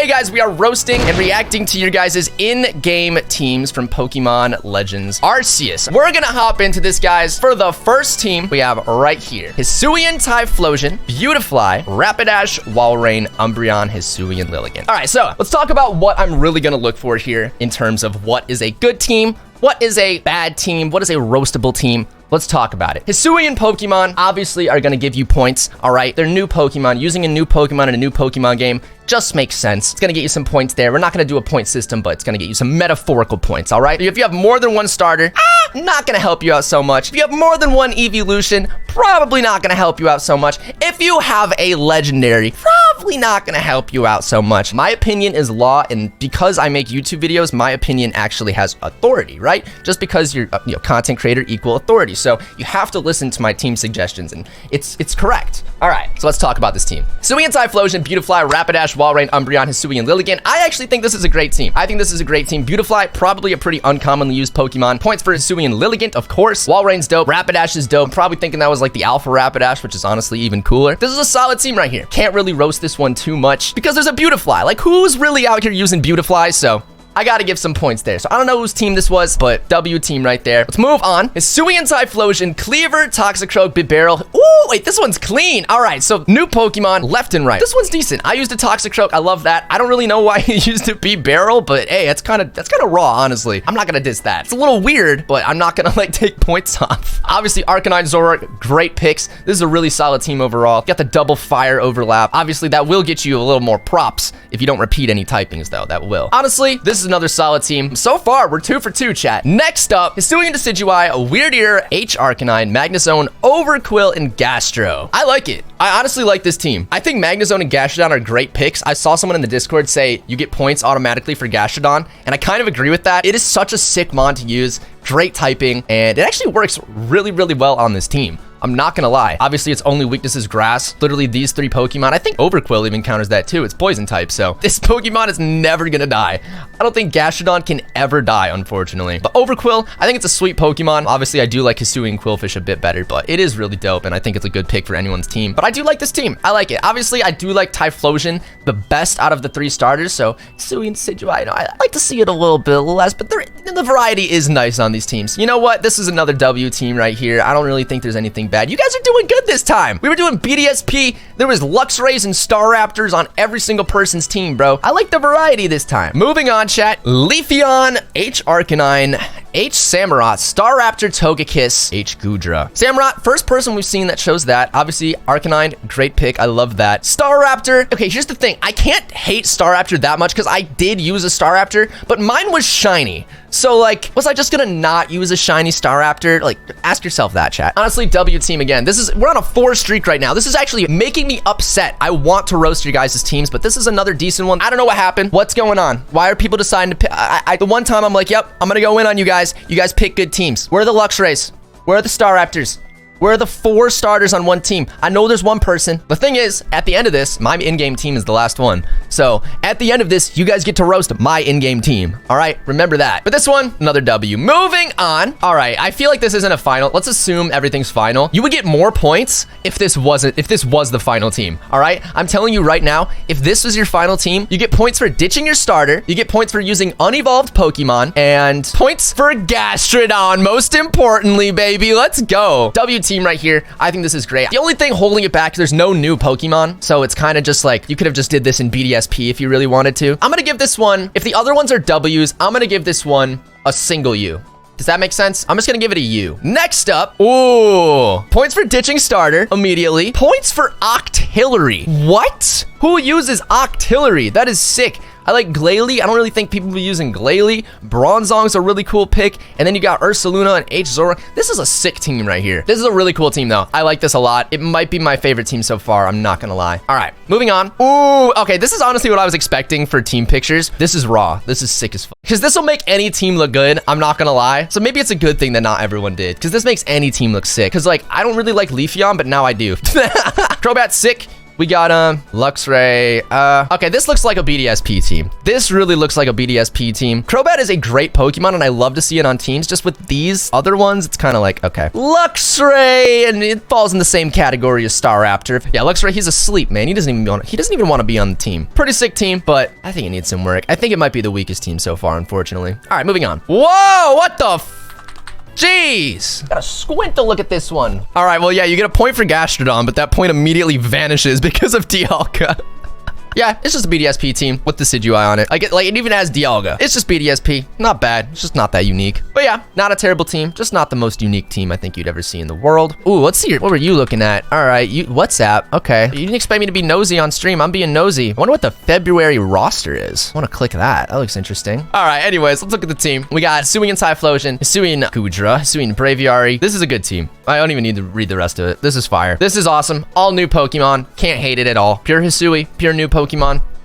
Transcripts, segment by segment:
guys, we are roasting and reacting to your guys' in-game teams from Pokemon Legends Arceus. We're gonna hop into this, guys. For the first team, we have right here Hisuian, Typhlosion, Beautifly, Rapidash, Walrein, Umbreon, Hisui, and Lilligant. All right, so let's talk about what I'm really gonna look for here in terms of what is a good team, what is a bad team, what is a roastable team. Let's talk about it. Hisuian Pokemon obviously are going to give you points, all right? They're new Pokemon. Using a new Pokemon in a new Pokemon game just makes sense. It's going to get you some points there. We're not going to do a point system, but it's going to get you some metaphorical points, all right? If you have more than one starter, not going to help you out so much. If you have more than one evolution, probably not going to help you out so much. If you have a legendary, probably not going to help you out so much. My opinion is law, and because I make YouTube videos, my opinion actually has authority, right? Just because you're a content creator equal authority. So you have to listen to my team suggestions, and it's correct. All right, so let's talk about this team. Hisuian, Typhlosion, Beautifly, Rapidash, Walrein, Umbreon, Hisui, and Lilligant. I actually think this is a great team. I think this is a great team. Beautifly, probably a pretty uncommonly used Pokemon. Points for Hisui and Lilligant, of course. Walrein's dope. Rapidash is dope. Probably thinking that was like the Alpha Rapidash, which is honestly even cooler. This is a solid team right here. Can't really roast this one too much because there's a Beautifly. Like, who's really out here using Beautifly? So I gotta give some points there. So I don't know whose team this was, but W team right there. Let's move on. Hisuian, Typhlosion, Cleaver, Toxicroak, Bibarel. Ooh, wait, this one's clean. All right, so new Pokemon left and right. This one's decent. I used a Toxicroak. I love that. I don't really know why he used to be Bibarel, but hey, that's kind of raw, honestly. I'm not gonna diss that. It's a little weird, but I'm not gonna like take points off. Obviously, Arcanine, Zoroark, great picks. This is a really solid team overall. Got the double fire overlap. Obviously, that will get you a little more props if you don't repeat any typings, though. That will. Honestly, this is another solid team. So far, we're 2 for 2, chat. Next up, Hisuian Decidueye, Weirdeer, H Arcanine, Magnezone, Overquill, and Gastro. I like it. I honestly like this team. I think Magnezone and Gastrodon are great picks. I saw someone in the Discord say you get points automatically for Gastrodon, and I kind of agree with that. It is such a sick mon to use, great typing, and it actually works really, really well on this team. I'm not gonna lie. Obviously, its only weakness is grass. Literally, these 3 Pokemon. I think Overquill even counters that too. It's poison type, so this Pokemon is never gonna die. I don't think Gastrodon can ever die, unfortunately. But Overquill, I think it's a sweet Pokemon. Obviously, I do like Hisui and Quillfish a bit better, but it is really dope, and I think it's a good pick for anyone's team. But I do like this team. I like it. Obviously, I do like Typhlosion the best out of the 3 starters, so Hisui and Decidueye, I like to see it a little bit less, but the variety is nice on these teams. You know what? This is another W team right here. I don't really think there's anything bad. You guys are doing good this time. We were doing BDSP. There was Luxrays and Staraptors on every single person's team, bro. I like the variety this time. Moving on, chat. Leafeon, H Arcanine, H Samurott, Staraptor, Togekiss, H Goodra. Samurott, first person we've seen that shows that. Obviously, Arcanine, great pick. I love that. Staraptor. Okay, here's the thing. I can't hate Staraptor that much because I did use a Staraptor, but mine was shiny. So, like, was I just gonna not use a shiny Staraptor? Like, ask yourself that, chat. Honestly, W team again. We're on a 4 streak right now. This is actually making me upset. I want to roast your guys' teams, but this is another decent one. I don't know what happened. What's going on? Why are people deciding to pick? The one time I'm like, yep, I'm gonna go in on you guys. You guys pick good teams. Where are the Luxrays? Where are the Staraptors? Where are the 4 starters on one team? I know there's one person. The thing is, at the end of this, my in-game team is the last one. So at the end of this, you guys get to roast my in-game team. All right, remember that. But this one, another W. Moving on. All right, I feel like this isn't a final. Let's assume everything's final. You would get more points if this was the final team. All right, I'm telling you right now, if this was your final team, you get points for ditching your starter. You get points for using unevolved Pokemon and points for Gastrodon. Most importantly, baby, let's go. W team right here. I think this is great. The only thing holding it back, there's no new Pokemon, so it's kind of just like you could have just did this in BDSP if you really wanted to. I'm gonna give this one, if the other ones are W's, I'm gonna give this one a single U. Does that make sense? I'm just gonna give it a U. Next up, ooh, points for ditching starter immediately. Points for Octillery. What? Who uses Octillery? That is sick. I like Glalie. I don't really think people will be using Glalie. Bronzong's a really cool pick. And then you got Ursaluna and H Zoroark. This is a sick team right here. This is a really cool team, though. I like this a lot. It might be my favorite team so far. I'm not gonna lie. All right, moving on. Ooh, okay, this is honestly what I was expecting for team pictures. This is raw. This is sick as fuck. Because this will make any team look good. I'm not gonna lie. So maybe it's a good thing that not everyone did. Because this makes any team look sick. Because, like, I don't really like Leafeon, but now I do. Crobat, sick. We got Luxray. Okay, this looks like a BDSP team. This really looks like a BDSP team. Crobat is a great Pokemon, and I love to see it on teams. Just with these other ones, it's kind of like, okay. Luxray, and it falls in the same category as Staraptor. Yeah, Luxray, he's asleep, man. He doesn't even want to be on the team. Pretty sick team, but I think it needs some work. I think it might be the weakest team so far, unfortunately. All right, moving on. Whoa, what the Jeez. Gotta squint to look at this one. All right, well, yeah, you get a point for Gastrodon, but that point immediately vanishes because of Dialga. Yeah, it's just a BDSP team with the Decidueye on it. Like it even has Dialga. It's just BDSP. Not bad. It's just not that unique. But yeah, not a terrible team. Just not the most unique team I think you'd ever see in the world. Ooh, let's see. What were you looking at? All right, WhatsApp. Okay. You didn't expect me to be nosy on stream. I'm being nosy. I wonder what the February roster is. I want to click that. That looks interesting. All right, anyways, let's look at the team. We got Hisui and Typhlosion, Hisui and Kudra, Hisui and Braviary. This is a good team. I don't even need to read the rest of it. This is fire. This is awesome. All new Pokemon. Can't hate it at all. Pure Hisui, pure new Pokemon.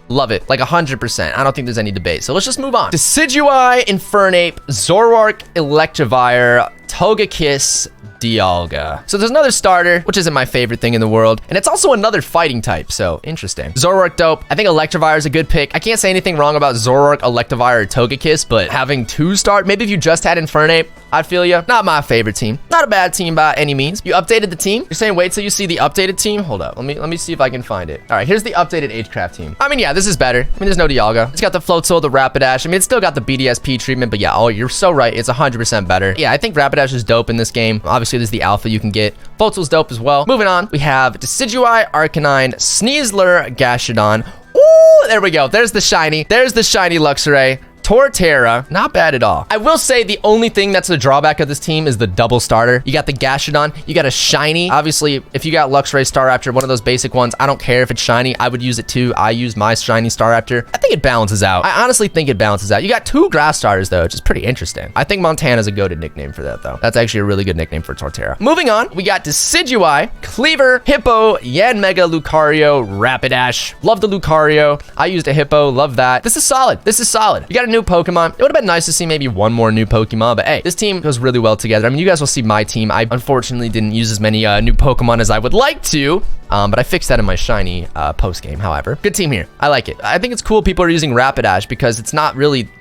Love it, like 100%. I don't think there's any debate. So let's just move on. Decidueye, Infernape, Zoroark, Electivire, Togekiss, Dialga. So there's another starter, which isn't my favorite thing in the world. And it's also another fighting type, so interesting. Zoroark, dope. I think Electivire is a good pick. I can't say anything wrong about Zoroark, Electivire, or Togekiss, but having two start, maybe if you just had Infernape, I'd feel ya. Not my favorite team. Not a bad team by any means. You updated the team? You're saying wait till you see the updated team? Hold up. Let me see if I can find it. All right, here's the updated Agecraft team. I mean, yeah, this is better. I mean, there's no Dialga. It's got the Floatzel, the Rapidash. I mean, it's still got the BDSP treatment, but yeah, oh, you're so right. It's 100% better. Yeah, I think Rapidash is dope in this game. Obviously, there's the alpha you can get. Floatzel's dope as well. Moving on, we have Decidueye, Arcanine, Sneasler, Gastrodon. Ooh, there we go. There's the shiny. There's the shiny Luxray. Torterra, not bad at all. I will say the only thing that's a drawback of this team is the double starter. You got the Gastrodon, you got a shiny. Obviously, if you got Luxray, Staraptor, one of those basic ones, I don't care if it's shiny. I would use it too. I use my shiny Staraptor. I think it balances out. I honestly think it balances out. You got two grass starters though, which is pretty interesting. I think Montana's a goated nickname for that though. That's actually a really good nickname for Torterra. Moving on, we got Decidueye, Cleaver, Hippo, Yanmega, Lucario, Rapidash. Love the Lucario. I used a Hippo, love that. This is solid. This is solid. You got a new Pokemon. It would have been nice to see maybe one more new Pokemon, but hey, this team goes really well together. I mean, you guys will see my team. I unfortunately didn't use as many new Pokemon as I would like to, but I fixed that in my shiny post game. However, good team here. I like it. I think it's cool people are using Rapidash because it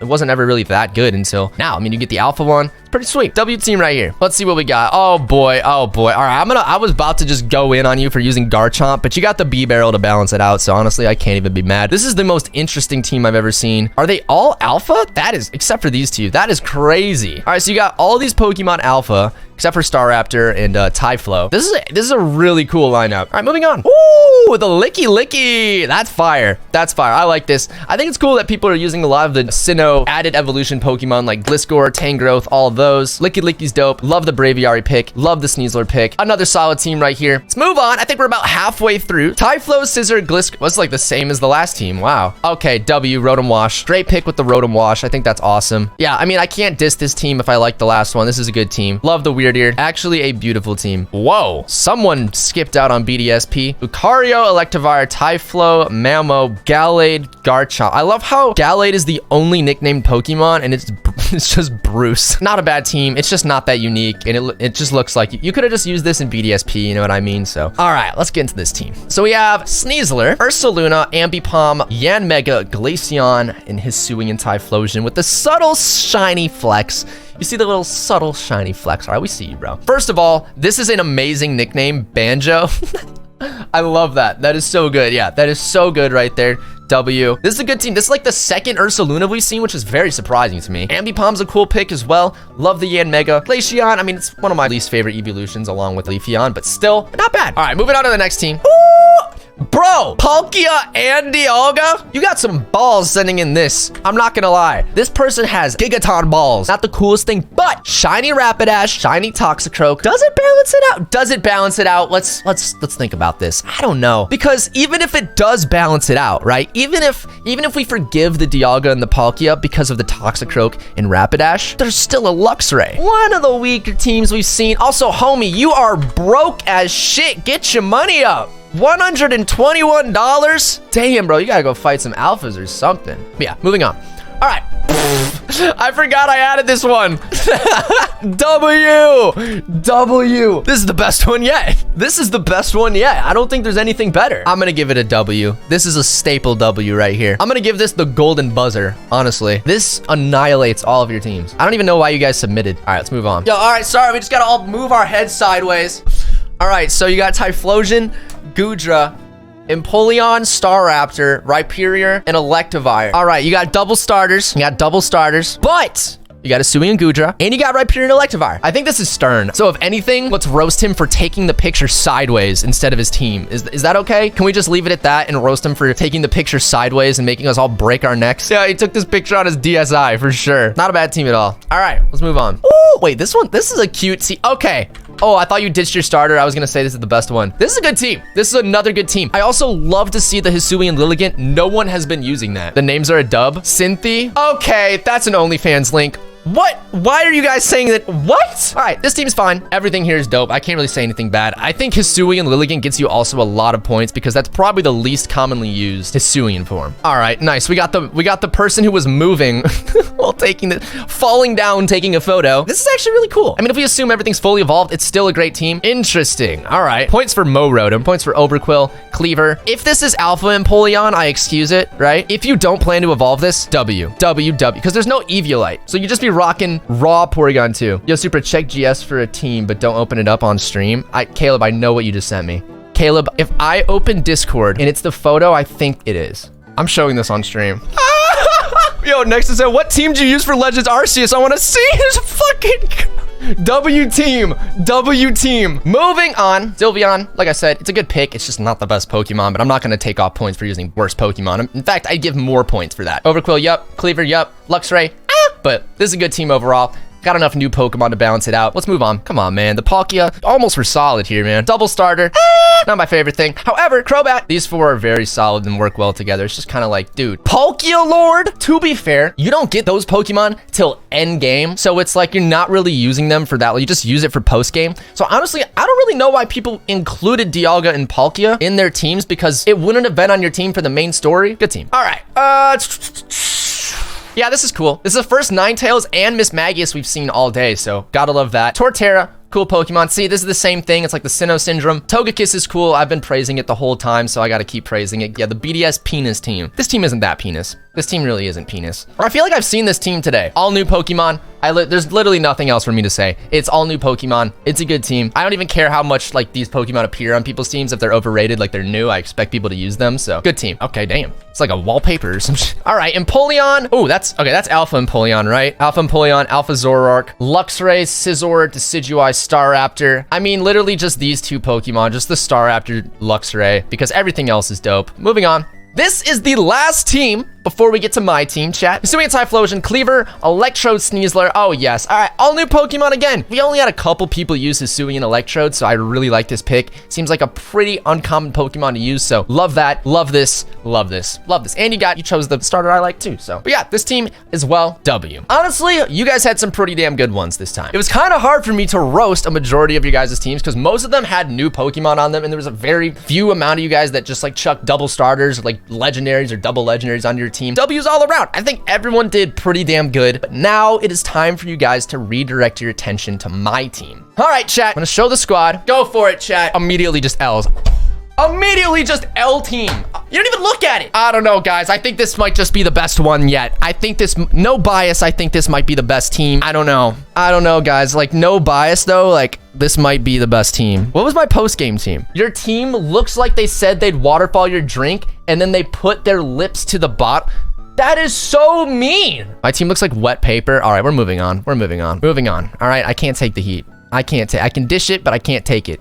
wasn't ever really that good until now. I mean, you get the alpha one. It's pretty sweet. W team right here. Let's see what we got. Oh boy. Oh boy. All right. I was about to just go in on you for using Garchomp, but you got the B barrel to balance it out. So honestly, I can't even be mad. This is the most interesting team I've ever seen. Are they all alpha? That is, except for these two. That is crazy. All right. So you got all these Pokemon alpha, except for Staraptor and Typhlo. This is a really cool lineup. All right, moving on. Ooh, the Licky Licky. That's fire. That's fire. I like this. I think it's cool that people are using a lot of the Sinnoh added evolution Pokemon like Gliscor, Tangrowth, all of those. Licky Licky's dope. Love the Braviary pick. Love the Sneasler pick. Another solid team right here. Let's move on. I think we're about halfway through. Typhlo, Scissor, Gliscor. Was like the same as the last team. Wow. Okay, W, Rotom Wash. Great pick with the Rotom Wash. I think that's awesome. Yeah, I mean, I can't diss this team if I like the last one. This is a good team. Love the Weird Ear. Actually a beautiful team. Whoa, someone skipped out on BDSP. Lucario, Electivire, Typhlo, Mamo, Gallade, Garchomp. I love how Gallade is the only nicknamed Pokemon and it's just Bruce. Not a bad team. It's just not that unique and it just looks like you could have just used this in BDSP, you know what I mean? So, all right, let's get into this team. So we have Sneasler, Ursaluna, Ambipom, Yanmega, Glaceon, and Hisui and Typhlosion with the subtle shiny flex. You see the little subtle shiny flex. All right, we see you, bro. First of all, this is an amazing nickname, Banjo. I love that. That is so good. Yeah, that is so good right there. W. This is a good team. This is like the second Ursaluna we've seen, which is very surprising to me. Ambipom's a cool pick as well. Love the Yanmega. Glaceon, I mean, it's one of my least favorite evolutions along with Leafeon, but still not bad. All right, moving on to the next team. Ooh! Bro, Palkia and Dialga? You got some balls sending in this. I'm not gonna lie. This person has Gigaton balls. Not the coolest thing, but shiny Rapidash, shiny Toxicroak. Does it balance it out? Does it balance it out? Let's think about this. I don't know. Because even if it does balance it out, right? Even if we forgive the Dialga and the Palkia because of the Toxicroak and Rapidash, there's still a Luxray. One of the weaker teams we've seen. Also, homie, you are broke as shit. Get your money up. $121? Damn, bro, you gotta go fight some alphas or something. But yeah, moving on. All right. I forgot I added this one. W. This is the best one yet. This is the best one yet. I don't think there's anything better. I'm gonna give it a W. This is a staple W right here. I'm gonna give this the golden buzzer, honestly. This annihilates all of your teams. I don't even know why you guys submitted. All right, let's move on. Yo, all right, sorry. We just gotta all move our heads sideways. All right, so you got Typhlosion, Goodra, Empoleon, Staraptor, Rhyperior, and Electivire. All right, you got double starters. But you got Hisui and Goodra, and you got Rhyperior and Electivire. I think this is stern. So if anything, let's roast him for taking the picture sideways instead of his team. Is that okay? Can we just leave it at that and roast him for taking the picture sideways and making us all break our necks? Yeah, he took this picture on his DSi for sure. Not a bad team at all. All right, let's move on. Oh, wait, this is a cute team. Okay. Oh, I thought you ditched your starter. I was gonna say this is the best one. This is a good team. This is another good team. I also love to see the Hisui and Lilligant. No one has been using that. The names are a dub. Cynthia. Okay, that's an OnlyFans link. What? Why are you guys saying that? What? All right, this team's fine. Everything here is dope. I can't really say anything bad. I think Hisui and Lilligant gets you also a lot of points because that's probably the least commonly used Hisuian form. All right, nice. We got the person who was moving while falling down, taking a photo. This is actually really cool. I mean, if we assume everything's fully evolved, it's still a great team. Interesting. All right. Points for Rotom. Points for Overquill, Cleaver. If this is Alpha Empoleon, I excuse it, right? If you don't plan to evolve this, W, because there's no Eviolite. So you just be rocking raw Porygon 2. Yo, Supra, check GS for a team, but don't open it up on stream. Caleb, I know what you just sent me. Caleb, if I open Discord and it's the photo, I think it is. I'm showing this on stream. Yo, next is what team do you use for Legends Arceus? I want to see his fucking W team. Moving on. Sylveon, like I said, it's a good pick. It's just not the best Pokemon, but I'm not going to take off points for using worse Pokemon. In fact, I'd give more points for that. Overquill, yup. Cleaver, yup. Luxray, but this is a good team overall. Got enough new Pokemon to balance it out. Let's move on. Come on, man. The Palkia, almost were solid here, man. Double starter, not my favorite thing. However, Crobat, these four are very solid and work well together. It's just kind of like, dude, Palkia Lord, to be fair, you don't get those Pokemon till end game. So it's like you're not really using them for that. You just use it for post game. So honestly, I don't really know why people included Dialga and Palkia in their teams because it wouldn't have been on your team for the main story. Good team. All right. Yeah, this is cool. This is the first Ninetales and Miss Magius we've seen all day, so gotta love that. Torterra, cool Pokemon. See, this is the same thing. It's like the Sinnoh Syndrome. Togekiss is cool. I've been praising it the whole time, so I gotta keep praising it. Yeah, the BDS Penis team. This team isn't that penis. This team really isn't penis. Or I feel like I've seen this team today. All new Pokemon. There's literally nothing else for me to say. It's all new Pokemon. It's a good team. I don't even care how much like these Pokemon appear on people's teams. If they're overrated, like they're new, I expect people to use them. So good team. Okay, damn. It's like a wallpaper or some shit. All right, Empoleon. Oh, that's Alpha Empoleon, right? Alpha Empoleon, Alpha Zoroark, Luxray, Scizor, Decidueye, Staraptor. I mean, literally just these two Pokemon, just the Staraptor, Luxray, because everything else is dope. Moving on. This is the last team before we get to my team, chat. Hisui and Typhlosion, Cleaver, Electrode, Sneasler. Oh, yes. All right, all new Pokemon again. We only had a couple people use Hisui and Electrode, so I really like this pick. Seems like a pretty uncommon Pokemon to use, so love that. Love this. And you chose the starter I like too, so. But yeah, this team is well W. Honestly, you guys had some pretty damn good ones this time. It was kind of hard for me to roast a majority of you guys' teams because most of them had new Pokemon on them, and there was a very few amount of you guys that just like chucked double starters, like legendaries or double legendaries on your team. W's all around. I think everyone did pretty damn good, but now it is time for you guys to redirect your attention to my team. All right, chat, I'm gonna show the squad. Go for it, chat. Immediately just L's. Immediately just L team. You don't even look at it. I don't know, guys. I think this might just be the best one yet. I think this, no bias, I think this might be the best team. I don't know, guys. Like, no bias, though. Like, this might be the best team. What was my post-game team? Your team looks like they said they'd waterfall your drink, and then they put their lips to the bottom. That is so mean. My team looks like wet paper. All right, we're moving on. All right, I can't take the heat. I can dish it, but I can't take it.